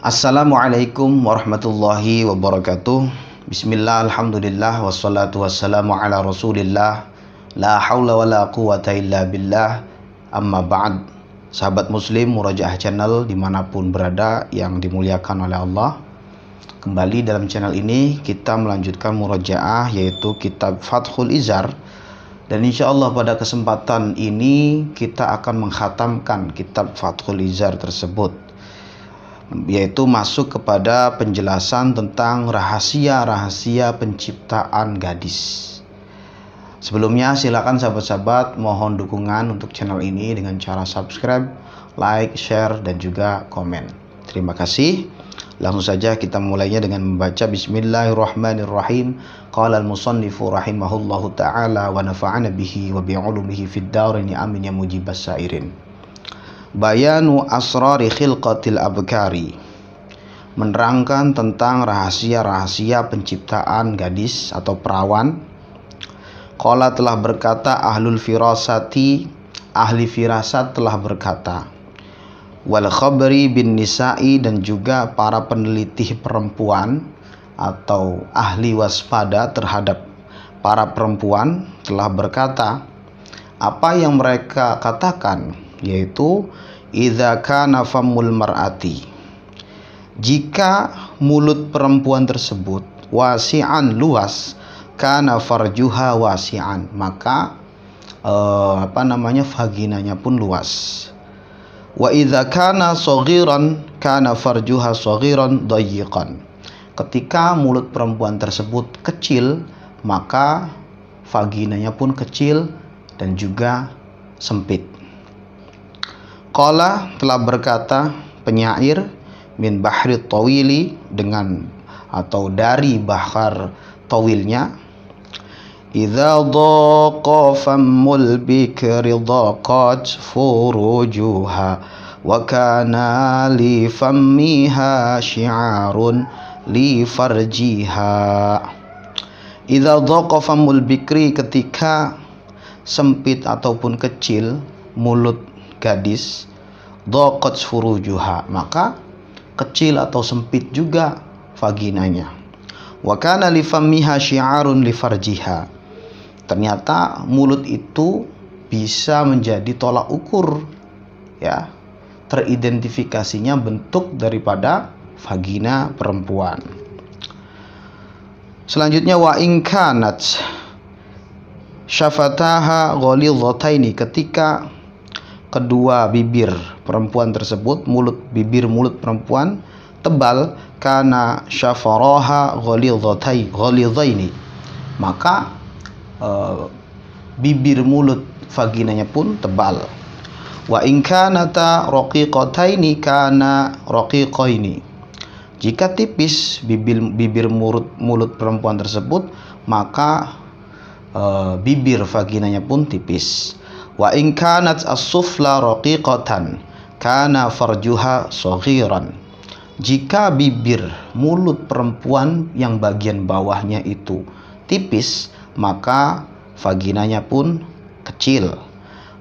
Assalamualaikum warahmatullahi wabarakatuh. Bismillah, alhamdulillah, wassalatu wassalamu ala rasulillah. La hawla wa la quwata illa billah. Amma ba'd. Sahabat muslim Murajaah Channel dimanapun berada yang dimuliakan oleh Allah, kembali dalam channel ini kita melanjutkan murajaah yaitu kitab Fathul Izar. Dan insya Allah pada kesempatan ini kita akan menghatamkan kitab Fathul Izar tersebut, yaitu masuk kepada penjelasan tentang rahasia-rahasia penciptaan gadis. Sebelumnya silakan sahabat-sahabat mohon dukungan untuk channel ini dengan cara subscribe, like, share, dan juga komen. Terima kasih. Langsung saja kita mulainya dengan membaca Bismillahirrahmanirrahim. Qala al-musannifu rahimahullahu ta'ala wa nafa'ana bihi wa bi'ulumihi fid darini amin ya mujibas sairin. Bayanu asrari khilqatil abkari, menerangkan tentang rahasia-rahasia penciptaan gadis atau perawan. Qala telah berkata ahlul firasati, ahli firasat telah berkata, wal khabri bin nisa'i, dan juga para peneliti perempuan atau ahli waspada terhadap para perempuan telah berkata, apa yang mereka katakan, yaitu idza kana famul mar'ati, jika mulut perempuan tersebut wasi'an, luas, kana farjuha wasi'an, maka vaginanya pun luas. Wa idza kana saghiran kana farjuha saghiran dayyiqan, ketika mulut perempuan tersebut kecil maka vaginanya pun kecil dan juga sempit. Qala telah berkata penyair min bahri tawili, dengan atau dari bahar tawilnya, idza dhaqa fammul bikri dhaqat furujuha wa kana li fammiha syi'arun li farjiha. Idza dhaqa fammul bikri, ketika sempit ataupun kecil mulut gadis, dhaqat furujuha, maka kecil atau sempit juga vaginanya. Wa kana li fammiha syi'arun li farjiha, ternyata mulut itu bisa menjadi tolak ukur, ya, teridentifikasinya bentuk daripada vagina perempuan. Selanjutnya wa in kanat syafataha ghalidhataini, ketika kedua bibir perempuan tersebut, bibir mulut perempuan tebal, kana syafaraha ghalidhaini, maka bibir mulut vaginanya pun tebal. Wa in kanata raqiqataini kana raqiqaini, jika tipis bibir mulut perempuan tersebut, maka bibir vaginanya pun tipis. Wa in kanat as-sufla raqiqatan kana farjuha saghiran, jika bibir mulut perempuan yang bagian bawahnya itu tipis, maka vaginanya pun kecil.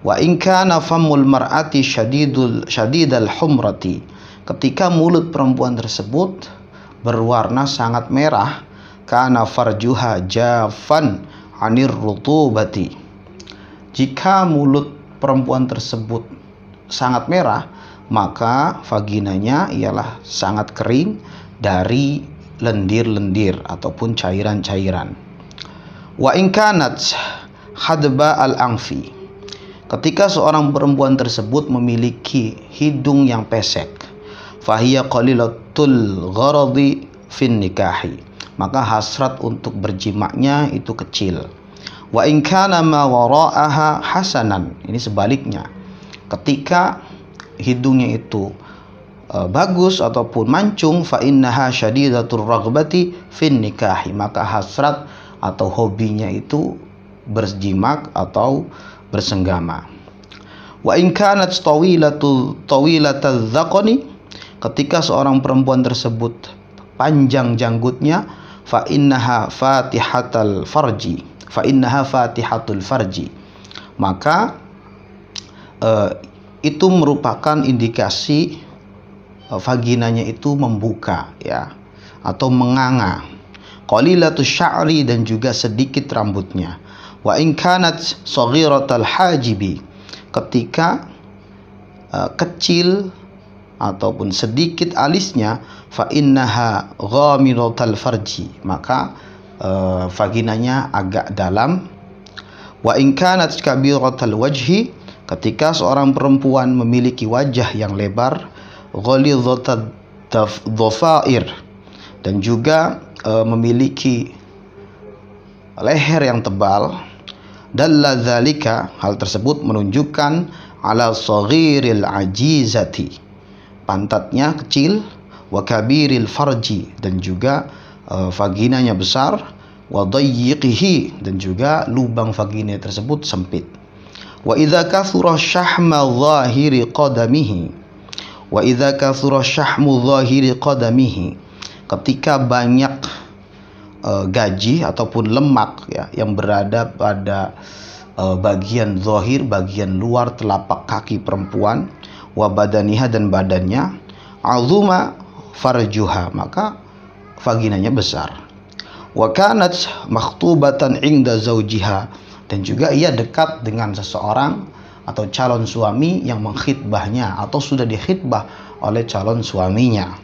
Wa in kana famul mar'ati syadidal humrati, ketika mulut perempuan tersebut berwarna sangat merah, kana farjuha jafan anir rutubati, jika mulut perempuan tersebut sangat merah, maka vaginanya ialah sangat kering dari lendir-lendir ataupun cairan-cairan. Wa in kanat hadba al-anfi, ketika seorang perempuan tersebut memiliki hidung yang pesek, fahiya qalilatul gharadi fin nikahi, maka hasrat untuk berjimaknya itu kecil. Wa in kana ma wara'aha hasanan, ini sebaliknya, ketika hidungnya itu bagus ataupun mancung, fa innaha syadidatur raghbati fin nikahi, maka hasrat atau hobinya itu berjimak atau bersenggama. Wa in kanat tawilatadz dzaqani, ketika seorang perempuan tersebut panjang janggutnya, fa innaha fatihatul farji, maka itu merupakan indikasi vaginanya itu membuka ya, atau menganga. Qalilatus sya'ri, dan juga sedikit rambutnya. Wa in kanat saghiratal hajibi, ketika kecil ataupun sedikit alisnya, fa innaha ghamiratal farji, maka vaginanya agak dalam. Wa in kanat kabiratal wajhi, ketika seorang perempuan memiliki wajah yang lebar, ghalidhatad dhafair, dan juga memiliki leher yang tebal, dalla dzalika, hal tersebut menunjukkan ala saghiril ajizati, pantatnya kecil, wa kabiril farji, dan juga vaginanya besar, wa dayyiqihi, dan juga lubang vagina tersebut sempit. Wa idza kathura syahma dhahiri qadamihi, wa idza kathura syahmu dhahiri qadamihi, ketika banyak gaji ataupun lemak ya yang berada pada bagian zahir, bagian luar telapak kaki perempuan, wa badaniha, dan badannya, azuma farjuha, maka vaginanya besar. Wa kanat makhtubatan inda zaujiha, dan juga ia dekat dengan seseorang atau calon suami yang mengkhitbahnya atau sudah dikhitbah oleh calon suaminya.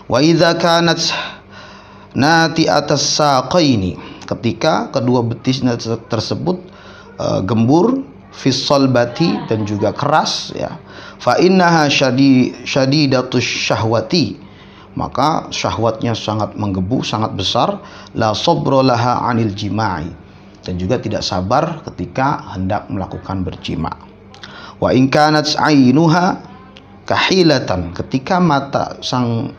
Wa idza kanat nati atas saqaini, ketika kedua betisnya tersebut gembur, fis salbati, dan juga keras ya, fa innaha syadidatus syahwati, maka syahwatnya sangat menggebu, sangat besar, la sabra laha anil jima'i, dan juga tidak sabar ketika hendak melakukan berjima. Wa in kanat ainuha kahilatan, ketika mata sang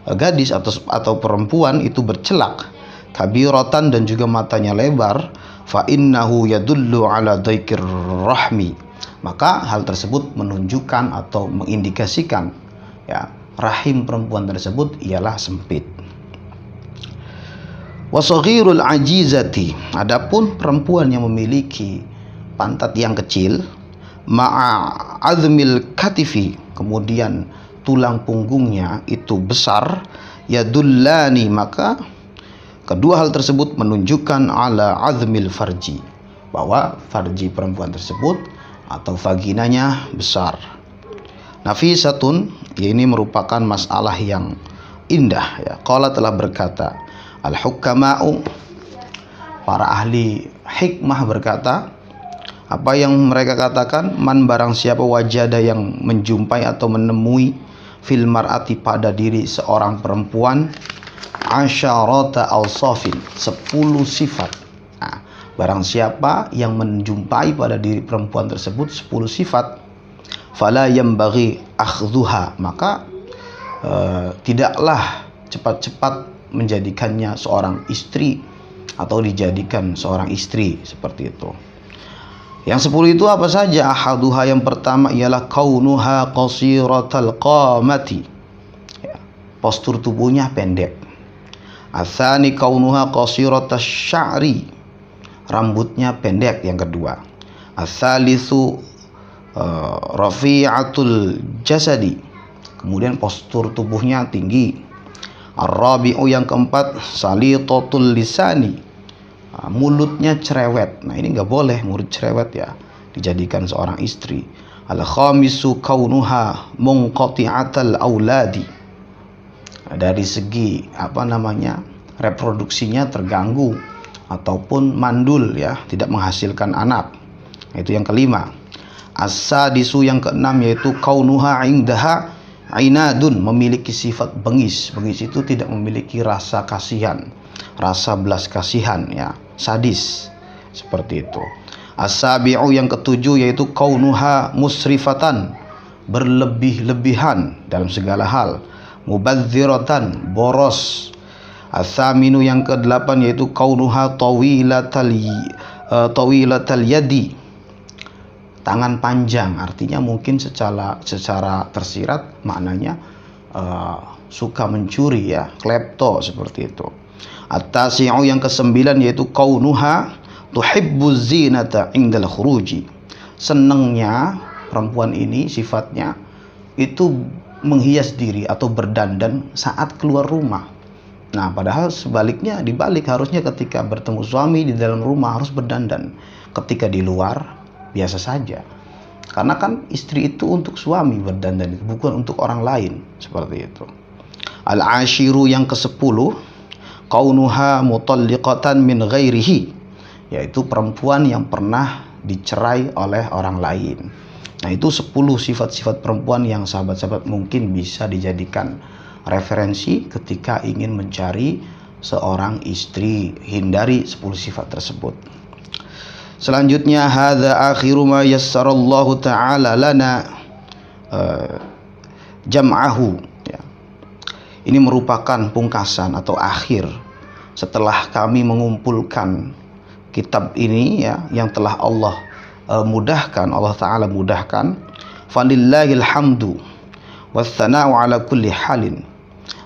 gadis atau perempuan itu bercelak, kabiratan, dan juga matanya lebar, fa innahu yadullu ala daikir rahmi, maka hal tersebut menunjukkan atau mengindikasikan ya, rahim perempuan tersebut ialah sempit. Wasaghirul ajizati, adapun perempuan yang memiliki pantat yang kecil, ma'a azmil katifi, kemudian tulang punggungnya itu besar, yadullani, maka kedua hal tersebut menunjukkan ala azmil farji, bahwa farji perempuan tersebut atau vaginanya besar. Nafisatun, ini merupakan masalah yang indah ya. Qala telah berkata al-hukama'u, para ahli hikmah berkata, apa yang mereka katakan, man, barang siapa wajada yang menjumpai atau menemui fil mar'ati, pada diri seorang perempuan, asyarata awsafin, 10 sifat. Nah, barang siapa yang menjumpai pada diri perempuan tersebut 10 sifat, fala yambaghi akhdhuha, maka tidaklah cepat-cepat menjadikannya seorang istri atau dijadikan seorang istri, seperti itu. Yang 10 itu apa saja? Ahaduha, yang pertama ialah kaunuha qasiratal qamati, ya, postur tubuhnya pendek. Atsani kaunuha qasiratas sya'ri, rambutnya pendek, yang kedua. Atsalitsu rafi'atul jasadi, kemudian postur tubuhnya tinggi. Ar-rabi'u, yang keempat, salitatul lisani, mulutnya cerewet. Nah, ini nggak boleh mulut cerewet ya, dijadikan seorang istri. Al-khamisu kaunuha munqati'atal auladi, dari segi reproduksinya terganggu ataupun mandul ya, tidak menghasilkan anak. Itu yang kelima. As-sadisu, yang keenam, yaitu kaunuha indaha ainadun, memiliki sifat bengis. Bengis itu tidak memiliki rasa kasihan, rasa belas kasihan ya, sadis, seperti itu. As-sabi'u, yang ketujuh, yaitu kaunuha musrifatan, berlebih-lebihan dalam segala hal. Mubadziratan, boros. As-saminu, yang kedelapan, yaitu kaunuha tawilatal yadi, tangan panjang. Artinya mungkin secara tersirat maknanya suka mencuri ya, klepto, seperti itu. At-tasi'u, yang kesembilan, yaitu kaunuha tuhibbuz zinata indal khuruji, senengnya perempuan ini sifatnya itu menghias diri atau berdandan saat keluar rumah. Nah, padahal sebaliknya, dibalik, harusnya ketika bertemu suami di dalam rumah harus berdandan. Ketika di luar biasa saja. Karena kan istri itu untuk suami berdandan, bukan untuk orang lain, seperti itu. Al-ashiru yang ke-10, kaunuha mutalliqatan min ghairihi, yaitu perempuan yang pernah dicerai oleh orang lain. Nah, itu 10 sifat-sifat perempuan yang sahabat-sahabat mungkin bisa dijadikan referensi ketika ingin mencari seorang istri. Hindari 10 sifat tersebut. Selanjutnya, hadza akhiru ma yassarallahu ta'ala lana jam'ahu, ya. Ini merupakan pungkasan atau akhir setelah kami mengumpulkan kitab ini, ya, yang telah Allah mudahkan, Allah Ta'ala mudahkan. Falillahil hamdu wassana'u ala kulli halin.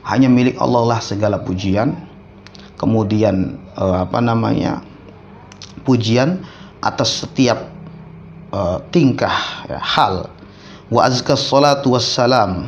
Hanya milik Allah lah segala pujian. Kemudian pujian atas setiap tingkah, ya, hal. Wa azkas salatu wassalam,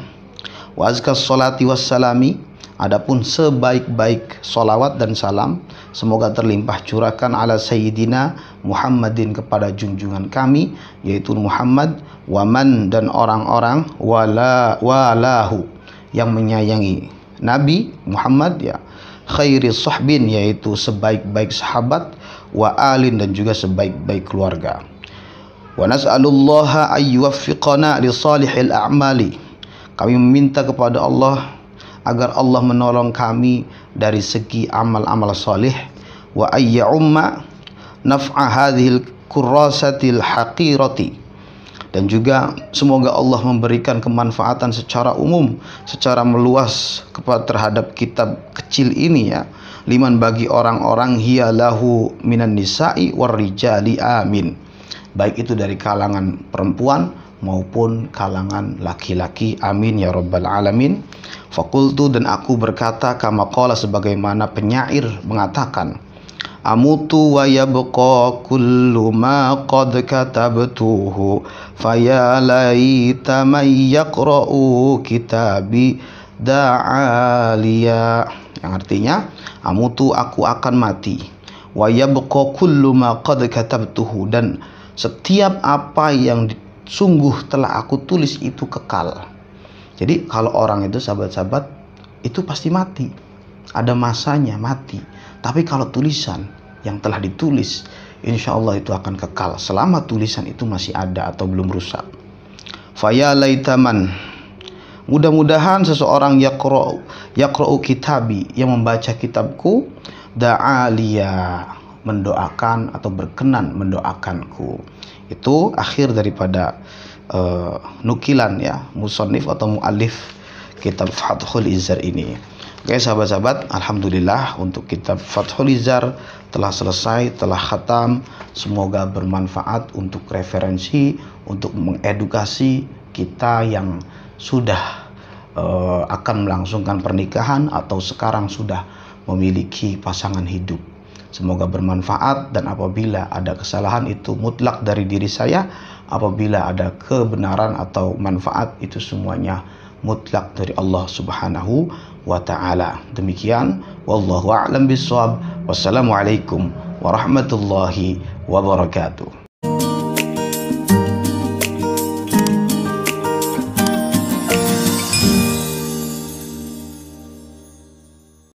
wa azkas salati wassalami, adapun sebaik-baik solawat dan salam semoga terlimpah curahkan ala sayyidina Muhammadin, kepada junjungan kami yaitu Muhammad, waman, dan orang-orang walahu yang menyayangi Nabi Muhammad, ya, khairi sahbin, yaitu sebaik-baik sahabat, wa alin, dan juga sebaik-baik keluarga. Wa nas'alullaha ayyuwaffiqana li salihil a'mali. Kami meminta kepada Allah agar Allah menolong kami dari segi amal-amal salih. Wa ayya'umma naf'a hadhil kurrasatil haqirati, dan juga semoga Allah memberikan kemanfaatan secara umum, secara meluas terhadap kitab kecil ini, ya, liman, bagi orang-orang, hiya lahu minan nisa'i war rijali, amin, baik itu dari kalangan perempuan maupun kalangan laki-laki, amin ya rabbal alamin. Fakultu, dan aku berkata, kama qala, sebagaimana penyair mengatakan, amutu wa yabqa kullu ma qad katabtuhu faya laita man yaqra'u kitabi da'aliya, yang artinya amutu, aku akan mati, wa yabqa kullu ma qad katabtuhu, dan setiap apa yang sungguh telah aku tulis itu kekal. Jadi kalau orang itu, sahabat-sahabat, itu pasti mati, ada masanya mati. Tapi kalau tulisan yang telah ditulis, insya Allah itu akan kekal selama tulisan itu masih ada atau belum rusak. Faya laitaman, mudah-mudahan seseorang yaqra'u kitabi, yang membaca kitabku, da'aliya, mendoakan atau berkenan mendoakanku. Itu akhir daripada nukilan, ya, musannif atau muallif kitab Fathul Izzar ini. Oke, sahabat-sahabat, alhamdulillah untuk kitab Fathul Izzar telah selesai, telah khatam. Semoga bermanfaat untuk referensi, untuk mengedukasi kita yang sudah akan melangsungkan pernikahan atau sekarang sudah memiliki pasangan hidup. Semoga bermanfaat, dan apabila ada kesalahan itu mutlak dari diri saya, apabila ada kebenaran atau manfaat itu semuanya mutlak dari Allah Subhanahu wa ta'ala. Demikian, wallahu a'lam bishawab. Wassalamualaikum warahmatullahi wabarakatuh.